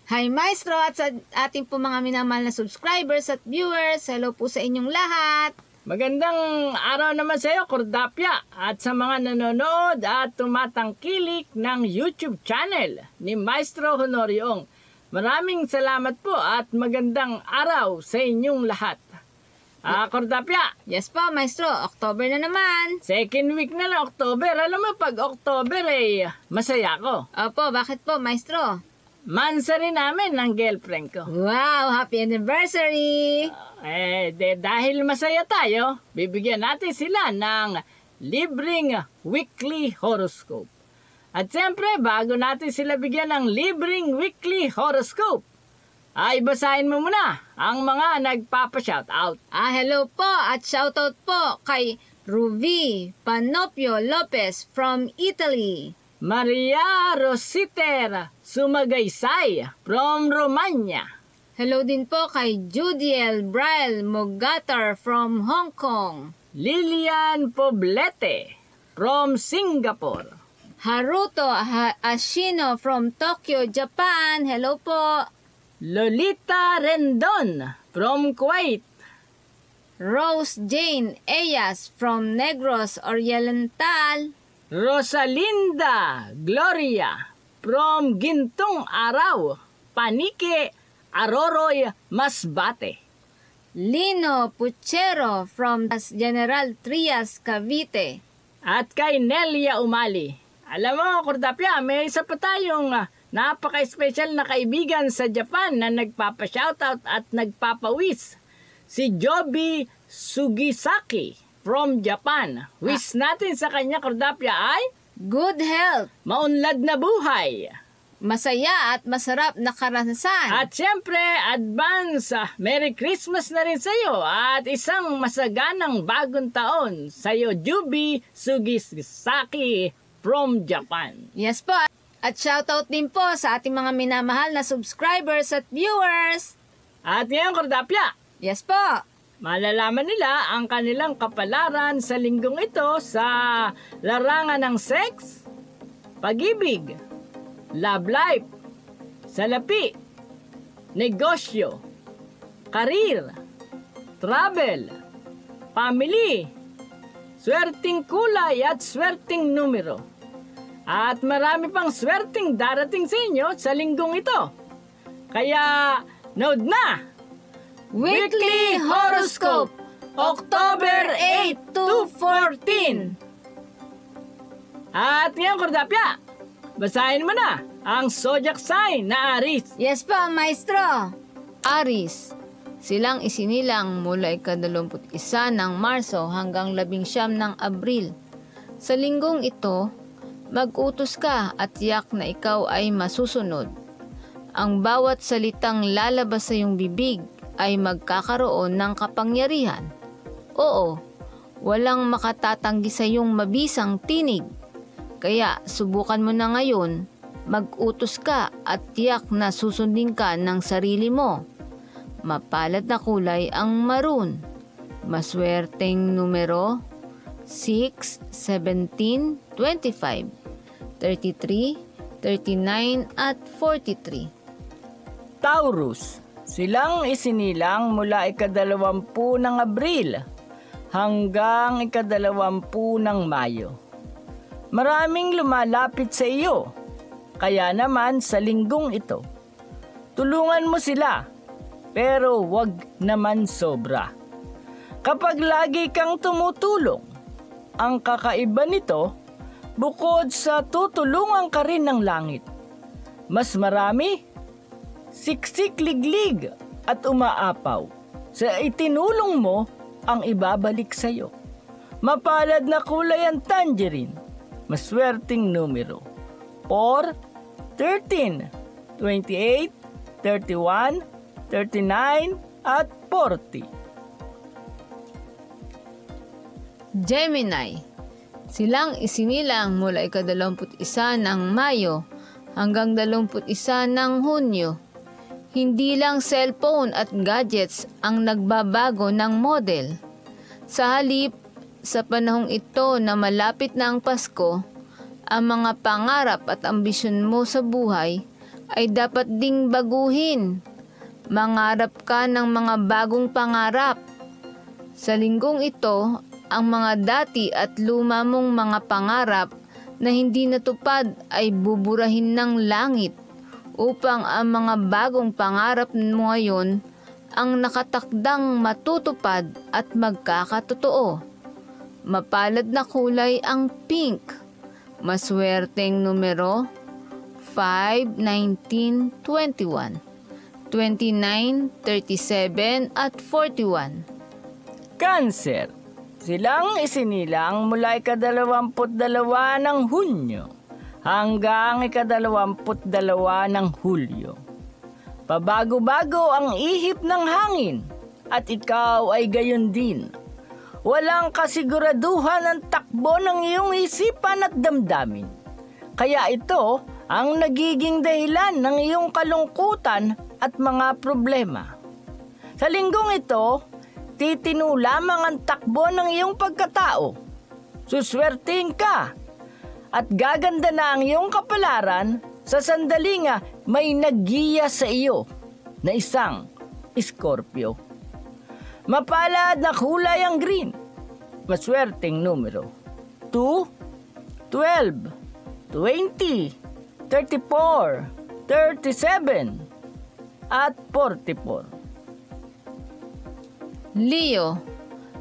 Hi Maestro at sa ating po mga minamahal na subscribers at viewers, hello po sa inyong lahat. Magandang araw naman sa iyo, Cordapia, at sa mga nanonood at tumatangkilik ng YouTube channel ni Maestro Honoriong. Maraming salamat po at magandang araw sa inyong lahat. Cordapia. Yes po, Maestro. October na naman. Second week na ng October. Alam mo, pag October ay masaya ko. Opo, bakit po, Maestro? Mansari namin ng girlfriend ko. Wow, happy anniversary! Dahil masaya tayo, bibigyan natin sila ng libreng weekly horoscope. At siyempre, bago natin sila bigyan ng libreng weekly horoscope, ay basahin mo muna ang mga nagpapa-shoutout. Hello po at shoutout po kay Ruby Panopio Lopez from Italy. Maria Rositer Sumagaysay from Romania. Hello din po kay Judiel Braille Mogatar from Hong Kong. Lilian Poblete from Singapore. Haruto Ashino from Tokyo, Japan. Hello po. Lolita Rendon from Kuwait. Rose Jane Eyas from Negros Oriental. Rosalinda Gloria from Gintong Araw, Panike, Aroroy, Masbate. Lino Puchero from General Trias, Cavite. At kay Nelia Umali. Alam mo, Cordapia, may isa pa tayong napaka-special na kaibigan sa Japan na nagpapa-shoutout at nagpapawis. Si Joby Sugisaki from Japan. Wish natin sa kanya, Cordapia, ay good health, maunlad na buhay, masaya at masarap na karanasan. At siyempre, advance Merry Christmas na rin sa iyo at isang masaganang bagong taon sa iyo, Joby Sugisaki from Japan. Yes po. At shoutout din po sa ating mga minamahal na subscribers at viewers. At ngayon, Cordapia. Yes po. Malalaman nila ang kanilang kapalaran sa linggong ito sa larangan ng sex, pag-ibig, love life, salapi, negosyo, karir, travel, family, swerting kulay at swerting numero. At marami pang swerting darating sa inyo sa linggong ito. Kaya, nood na! Weekly Horoscope, October 8 to 14. At ngayon, Cordapia, basahin mo na ang zodiac sign na Aries. Yes po, Maestro. Aries, silang isinilang mula ika-21 ng Marso hanggang 19 ng Abril. Sa linggong ito, mag-utos ka at tiyak na ikaw ay masusunod. Ang bawat salitang lalabas sa iyong bibig ay magkakaroon ng kapangyarihan. Oo, walang makatatanggi sa iyong mabisang tinig. Kaya subukan mo na ngayon, mag-utos ka at tiyak na susundin ka ng sarili mo. Mapalad na kulay ang maroon. Maswerteng numero 6, 17, 25, 33, 39 at 43. Taurus, silang isinilang mula ika-20 ng Abril hanggang ika-20 ng Mayo. Maraming lumalapit sa iyo, kaya naman sa linggong ito, tulungan mo sila, pero wag naman sobra. Kapag lagi kang tumutulong, ang kakaiba nito, bukod sa tutulungan ka rin ng langit, mas marami, siksik-liglig at umaapaw sa itinulong mo ang ibabalik sa iyo. Mapalad na kulay ang tangerine, maswerteng numero 4, 13, 28, 31, 39 at 40. Gemini, silang isinilang mula ika-21 ng Mayo hanggang 21 ng Hunyo. Hindi lang cellphone at gadgets ang nagbabago ng model. Sa halip, sa panahong ito na malapit na ang Pasko, ang mga pangarap at ambisyon mo sa buhay ay dapat ding baguhin. Mangarap ka ng mga bagong pangarap. Sa linggong ito, ang mga dati at luma mong mga pangarap na hindi natupad ay buburahin ng langit upang ang mga bagong pangarap mo ngayon ang nakatakdang matutupad at magkakatotoo. Mapalad na kulay ang pink. Maswerteng numero 5, 19, 21, 29, 37 at 41. Cancer. Silang isinilang mula ika-22 ng Hunyo hanggang ika-22 ng Hulyo. Pabago-bago ang ihip ng hangin at ikaw ay gayon din. Walang kasiguraduhan ang takbo ng iyong isipan at damdamin. Kaya ito ang nagiging dahilan ng iyong kalungkutan at mga problema. Sa linggong ito, titino lamang ang takbo ng iyong pagkatao. Suswertein ka at gaganda na ang iyong kapalaran sa sandali nga may naggiya sa iyo na isang Scorpio. Mapalad na kulay ang green. Maswerteng numero 2, 12, 20, 34, 37 at 44. Leo.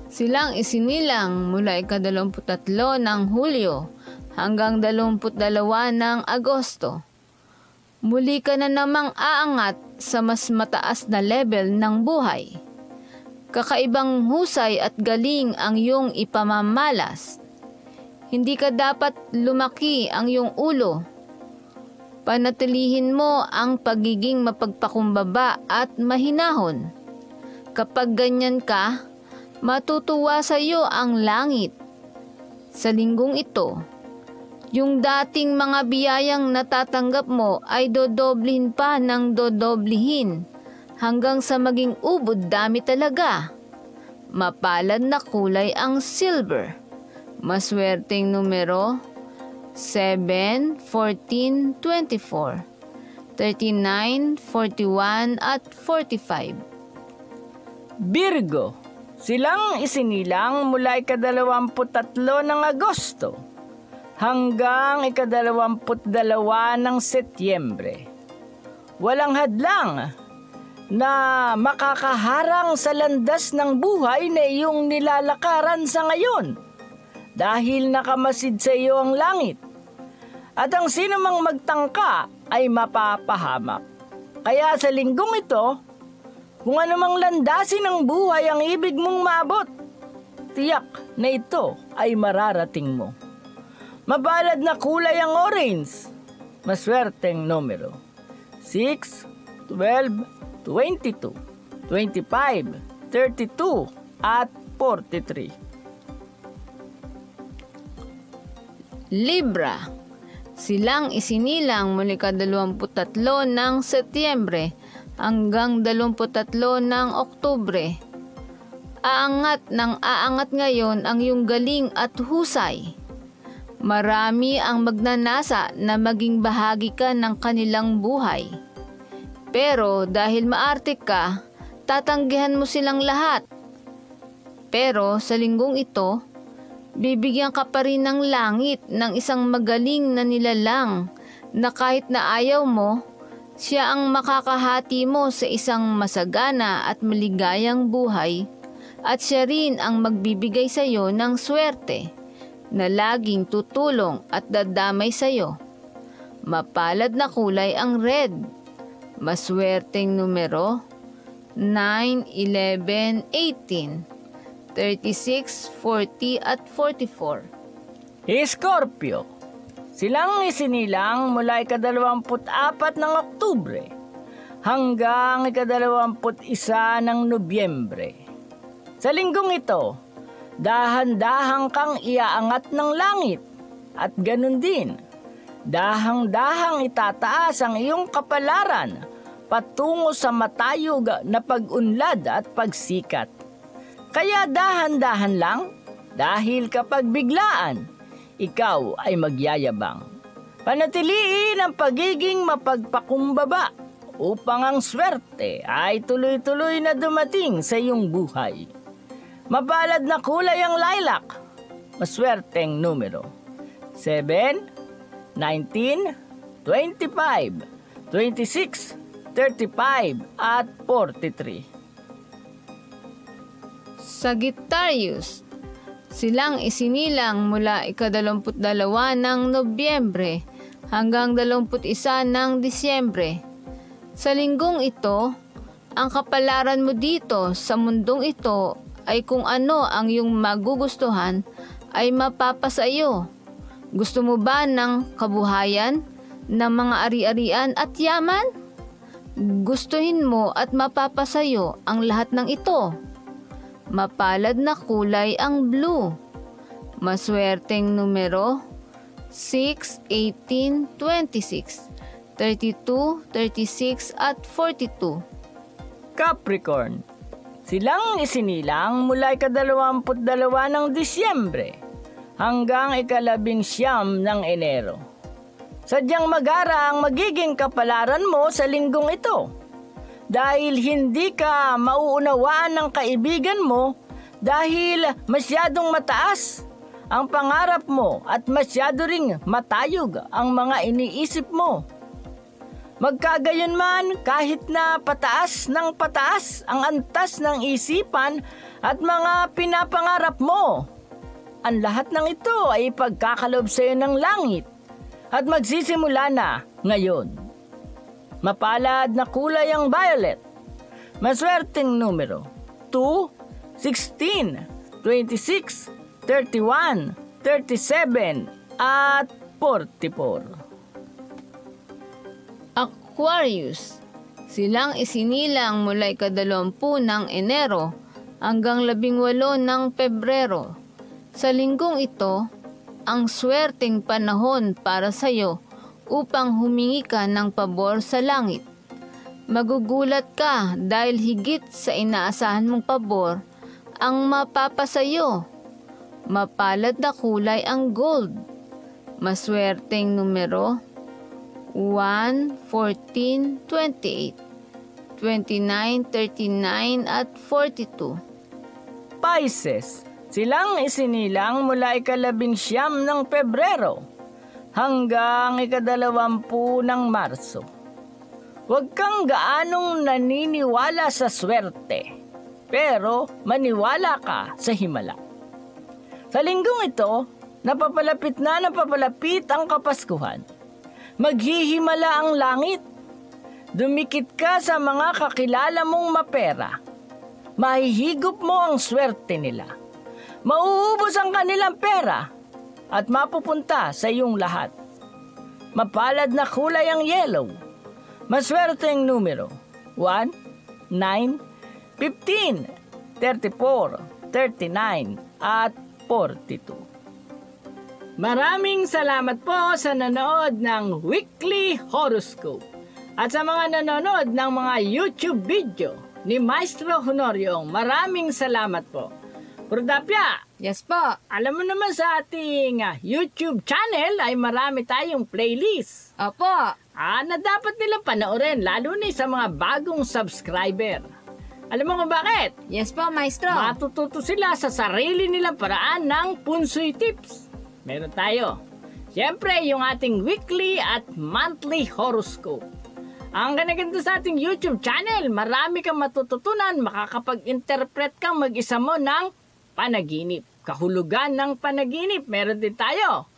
Silang isinilang mula ika-23 ng Hulyo hanggang 22 ng Agosto. Muli ka na namang aangat sa mas mataas na level ng buhay. Kakaibang husay at galing ang iyong ipamamalas. Hindi ka dapat lumaki ang iyong ulo. Panatilihin mo ang pagiging mapagpakumbaba at mahinahon. Kapag ganyan ka, matutuwa sa iyo ang langit. Sa linggong ito, yung dating mga biyayang natatanggap mo ay dodoblihin pa ng dodoblihin hanggang sa maging ubod dami talaga. Mapalad na kulay ang silver. Maswerteng numero 7, 14, 24, 39, 41 at 45. Virgo. Silang isinilang mula ika-23 ng Agosto hanggang ika-22 ng Setyembre. Walang hadlang na makakaharang sa landas ng buhay na iyong nilalakaran sa ngayon dahil nakamasid sa iyo ang langit. At ang sinumang magtangka ay mapapahamak. Kaya sa linggong ito, kung anumang landasin ng buhay ang ibig mong maabot, tiyak na ito ay mararating mo. Mapalad na kulay ang orange. Maswerteng numero 6, 12, 22, 25, 32 at 43. Libra. Silang isinilang muli ika-23 ng Setyembre hanggang 23 ng Oktubre. Aangat ngayon ang iyong galing at husay. Marami ang magnanasa na maging bahagi ka ng kanilang buhay. Pero dahil maarte ka, tatanggihan mo silang lahat. Pero sa linggong ito, bibigyan ka pa rin ng langit ng isang magaling na nilalang na kahit na ayaw mo, siya ang makakahati mo sa isang masagana at maligayang buhay at siya rin ang magbibigay sa iyo ng swerte na laging tutulong at dadamay sa iyo. Mapalad na kulay ang red. Maswerteng numero 9, 11, 18. 36, 40 at 44. Scorpio. Silang isinilang mula ika-24 ng Oktubre hanggang ika-21 ng Nobyembre. Sa linggong ito, dahan-dahang kang iaangat ng langit at ganun din, dahang-dahang itataas ang iyong kapalaran patungo sa matayog na pag-unlad at pagsikat. Kaya dahan-dahan lang dahil kapag biglaan, ikaw ay magyayabang. Panatiliin ang pagiging mapagpakumbaba upang ang swerte ay tuloy-tuloy na dumating sa iyong buhay. Mapalad na kulay ang lilac. Maswerteng numero 7, 19, 25, 26, 35 at 43. Sagittarius, silang isinilang mula 22 ng Nobyembre hanggang 21 ng Disyembre. Sa linggong ito, ang kapalaran mo dito sa mundong ito ay kung ano ang iyong magugustuhan ay mapapasa iyo. Gusto mo ba ng kabuhayan, ng mga ari-arian at yaman? Gustuhin mo at mapapasayo ang lahat ng ito. Mapalad na kulay ang blue. Maswerteng numero 6, 18, 26, 32, 36 at 42. Capricorn, silang isinilang mula 22 ng Disyembre hanggang 19 ng Enero. Sadyang magara ang magiging kapalaran mo sa linggong ito dahil hindi ka mauunawaan ng kaibigan mo dahil masyadong mataas ang pangarap mo at masyado ring matayog ang mga iniisip mo. Magkagayon man, kahit na pataas ng pataas ang antas ng isipan at mga pinapangarap mo, ang lahat ng ito ay ipagkakalob sa iyo ng langit at magsisimula na ngayon. Mapalad na kulay ang violet. Maswerteng numero 2, 16, 26, 31, 37 at 44. Aquarius, silang isinilang mula 20 ng Enero hanggang 18 ng Pebrero. Sa linggong ito, ang swerteng panahon para sa iyo upang humingi ka ng pabor sa langit. Magugulat ka dahil higit sa inaasahan mong pabor ang mapapasayo. Mapalad na kulay ang gold. Maswerteng numero 1, 14, 28, 29, 39 at 42. Pisces, silang isinilang mula 19 ng Pebrero hanggang 20 ng Marso. Huwag kang gaanong naniniwala sa swerte, pero maniwala ka sa himala. Sa linggong ito, napapalapit ang Kapaskuhan. Maghihimala ang langit. Dumikit ka sa mga kakilala mong mapera. Mahihigop mo ang swerte nila. Mauubos ang kanilang pera at mapupunta sa iyong lahat. Mapalad na kulay ang yellow. Maswerteng numero 1, 9, 15, 34, 39 at 42. Maraming salamat po sa nanood ng Weekly Horoscope at sa mga nanonood ng mga YouTube video ni Maestro Honorio. Maraming salamat po. Prodapya, Yes po. alam mo naman sa ating YouTube channel ay marami tayong playlist Opo. na dapat nilang panoorin lalo na sa mga bagong subscriber. Alam mo kung bakit? Yes po, Maestro. Matututo sila sa sarili nilang paraan ng punsoy tips. Meron tayo. Siyempre, yung ating weekly at monthly horoscope. Ang ganaganda sa ating YouTube channel, marami kang matututunan, makakapag-interpret kang mag-isa mo ng panaginip. Kahulugan ng panaginip, meron din tayo.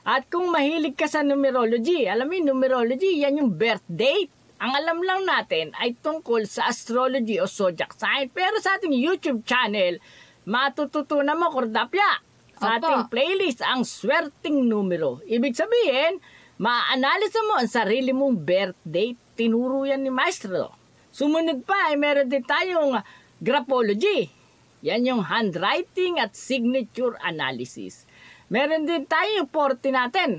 At kung mahilig ka sa numerology, alam mo yung numerology, yan yung birth date. Ang alam lang natin ay tungkol sa astrology o zodiac sign. Pero sa ating YouTube channel, matututunan mo, Kordapya, sa Opo. ating playlist ang swerteng numero. Ibig sabihin, ma-analisa mo ang sarili mong birth date. Tinuro yan ni Maestro. Sumunod pa ay meron din tayong graphology. Yan yung handwriting at signature analysis. Meron din tayong 40 natin.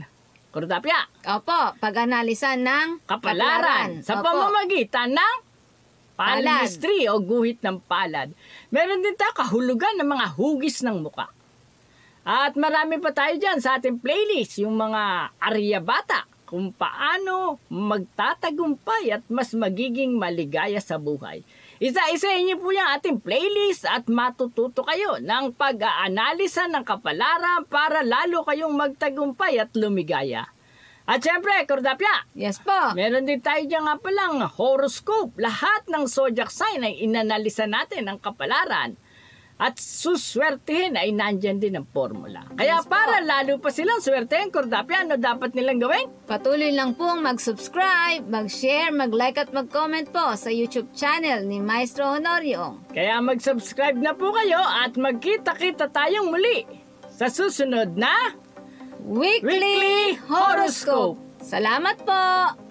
Kordapya. Opo, pag-analisa ng Kapalaran. Sa Opo. pamamagitan ng Palad. palmistry o guhit ng palad. Meron din tayo kahulugan ng mga hugis ng muka. At marami pa tayo dyan sa ating playlist, yung mga Aryabhata, kung paano magtatagumpay at mas magiging maligaya sa buhay. Isa-isahin niyo po yung ating playlist at matututo kayo ng pag-aanalisa ng kapalaran para lalo kayong magtagumpay at lumigaya. At syempre, Kordapya, Yes po. meron din tayo dyan nga palang horoscope. Lahat ng zodiac sign ay inanalisa natin ang kapalaran. At suswertihin ay nandyan din ang formula. Kaya Yes po. para lalo pa silang swertehin, Kordapya, ano dapat nilang gawin? Patuloy lang pong mag-subscribe, mag-share, mag-like at mag-comment po sa YouTube channel ni Maestro Honorio. Kaya mag-subscribe na po kayo at magkita-kita tayong muli sa susunod na Weekly Weekly Horoscope. Horoscope. Salamat po!